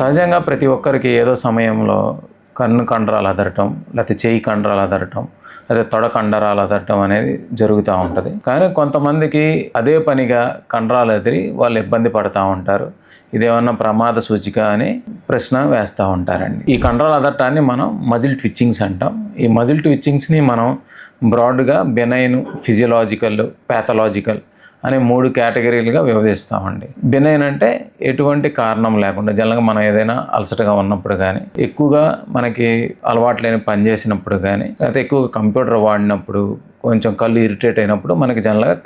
సహజంగా ప్రతి ఒక్కరికి ఏదో సమయంలో కన్ను కండరాలు అదరటం, లేకపోతే చేయి కండరాలు అదరటం, లేకపోతే తొడ కండరాలు అదరటం అనేది జరుగుతూ ఉంటుంది. కానీ కొంతమందికి అదే పనిగా కండరాలు అదిరి వాళ్ళు ఇబ్బంది పడుతూ ఉంటారు. ఇదేమన్నా ప్రమాద సూచిక అని ప్రశ్న వేస్తూ ఉంటారండి. ఈ కండరాలు అదరటాన్ని మనం మజిల్ ట్విచ్చింగ్స్ అంటాం. ఈ మజిల్ ట్విచ్చింగ్స్ని మనం బ్రాడ్గా బెనైన్, ఫిజియలాజికల్, ప్యాథలాజికల్ అనే 3 కేటగిరీలుగా విభజిస్తామండి. బెనైన్ అంటే ఎటువంటి కారణం లేకుండా జనరల్గా మనం ఏదైనా అలసటగా ఉన్నప్పుడు కానీ, ఎక్కువగా మనకి అలవాటు లేని పని చేసినప్పుడు కానీ, లేకపోతే ఎక్కువగా కంప్యూటర్ వాడినప్పుడు, కొంచెం కళ్ళు ఇరిటేట్ అయినప్పుడు మనకి జనరల్గా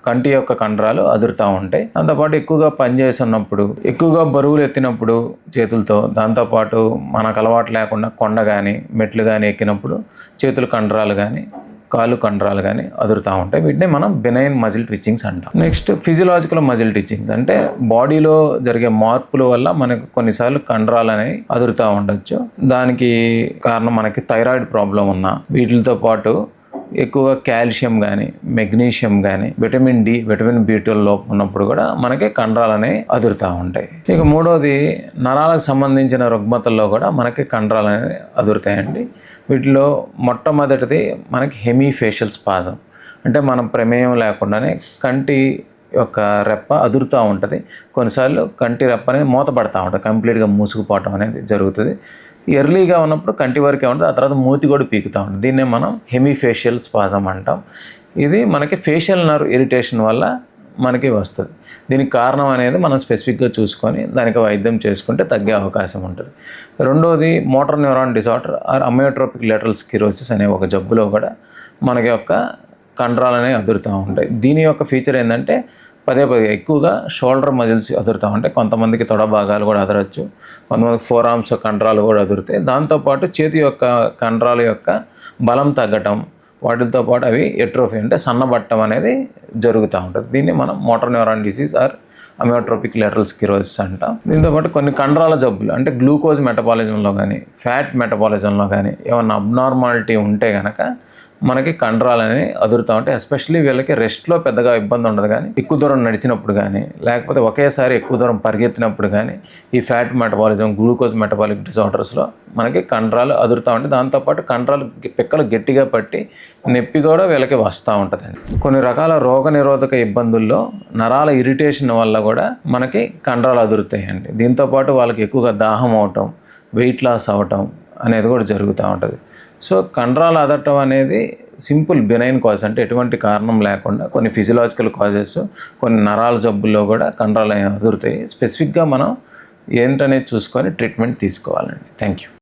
కంటి యొక్క కండరాలు అదురుతూ ఉంటాయి. దాంతోపాటు ఎక్కువగా పని చేస్తున్నప్పుడు, ఎక్కువగా బరువులు ఎత్తినప్పుడు చేతులతో, దాంతోపాటు మనకు అలవాటు లేకుండా కొండ కానీ మెట్లు కానీ ఎక్కినప్పుడు చేతుల కండరాలు కానీ కాళ్ళు కండరాలు కానీ అదురుతూ ఉంటాయి. వీటిని మనం బెనైన్ మజిల్ ట్విచ్చింగ్స్ అంటాం. నెక్స్ట్ ఫిజియలాజికల్ మజిల్ ట్విచ్చింగ్స్ అంటే బాడీలో జరిగే మార్పుల వల్ల మనకు కొన్నిసార్లు కండరాలు అనేవి అదురుతూ ఉండొచ్చు. దానికి కారణం మనకి థైరాయిడ్ ప్రాబ్లం ఉన్నా, వీటితో పాటు ఎక్కువగా కాల్షియం కానీ, మెగ్నీషియం కానీ, విటమిన్ డి, విటమిన్ బి12 లోపం ఉన్నప్పుడు కూడా మనకి కండరాలు అనేవి అదురుతూ ఉంటాయి. ఇక మూడోది నరాలకు సంబంధించిన రుగ్మతల్లో కూడా మనకి కండరాలు అనేవి అదురుతాయండి. వీటిలో మొట్టమొదటిది మనకి హెమీఫేషియల్ స్పాజం, అంటే మనం ప్రమేయం లేకుండానే కంటి యొక్క రెప్ప అదురుతూ ఉంటుంది. కొన్నిసార్లు కంటి రెప్ప అనేది మూతపడతా ఉంటుంది, కంప్లీట్గా మూసుకుపోవటం అనేది జరుగుతుంది. ఎర్లీగా ఉన్నప్పుడు కంటి వరకే ఉంటుంది, ఆ తర్వాత మూతి కూడా పీకుతూ ఉంటుంది. దీన్నే మనం హెమీఫేషియల్ స్పాజం అంటాం. ఇది మనకి ఫేషియల్ నర్వ్ ఇరిటేషన్ వల్ల మనకి వస్తుంది. దీనికి కారణం అనేది మనం స్పెసిఫిక్గా చూసుకొని దానికి వైద్యం చేసుకుంటే తగ్గే అవకాశం ఉంటుంది. రెండోది motor neuron disorder or amyotrophic lateral sclerosis అనే ఒక జబ్బులో కూడా మనకి యొక్క కండరాలు అనేవి అదురుతూ ఉంటాయి. దీని యొక్క ఫీచర్ ఏంటంటే పదే ఎక్కువగా షోల్డర్ మజిల్స్ అదురుతూ ఉంటాయి. కొంతమందికి తొడ భాగాలు కూడా అదరచ్చు, కొంతమందికి ఫోర్ ఆర్మ్స్ కండరాలు కూడా అదురుతాయి. దాంతోపాటు చేతి యొక్క కండరాల యొక్క బలం తగ్గటం, వాటితో పాటు అవి ఎట్రోఫీ అంటే సన్నబట్టం అనేది జరుగుతూ ఉంటుంది. దీన్ని మనం motor neuron disease or amyotrophic lateral sclerosis అంటాం. దీంతోపాటు కొన్ని కండరాల జబ్బులు అంటే గ్లూకోజ్ మెటబాలిజంలో కానీ, ఫ్యాట్ మెటబాలిజంలో కానీ ఏమన్నా అబ్నార్మాలిటీ ఉంటే కనుక మనకి కండరాలు అనేవి అదురుతూ ఉంటాయి. ఎస్పెషల్లీ వీళ్ళకి రెస్ట్లో పెద్దగా ఇబ్బంది ఉండదు, కానీ ఎక్కువ దూరం నడిచినప్పుడు కానీ, లేకపోతే ఒకేసారి ఎక్కువ దూరం పరిగెత్తినప్పుడు కానీ ఈ ఫ్యాట్ మెటబాలిజం, గ్లూకోజ్ మెటబాలిక్ డిసార్డర్స్లో మనకి కండరాలు అదురుతూ ఉంటాయి. దాంతోపాటు కండరాలు పిక్కలు గట్టిగా పట్టి నొప్పి కూడా వీళ్ళకి వస్తూ ఉంటుందండి. కొన్ని రకాల రోగనిరోధక ఇబ్బందుల్లో నరాల ఇరిటేషన్ వల్ల కూడా మనకి కండరాలు అదురుతాయండి. దీంతోపాటు వాళ్ళకి ఎక్కువగా దాహం అవటం, వెయిట్ లాస్ అవ్వటం అనేది కూడా జరుగుతూ ఉంటుంది. సో కండరాలు అదరటం అనేది సింపుల్ బెనైన్ కాజ్, అంటే ఎటువంటి కారణం లేకుండా కొన్ని ఫిజియలాజికల్ కాజెస్, కొన్ని నరాల జబ్బుల్లో కూడా కండరాలు అదురుతాయి. స్పెసిఫిక్గా మనం ఏంటనేది చూసుకొని ట్రీట్మెంట్ తీసుకోవాలండి. Thank you.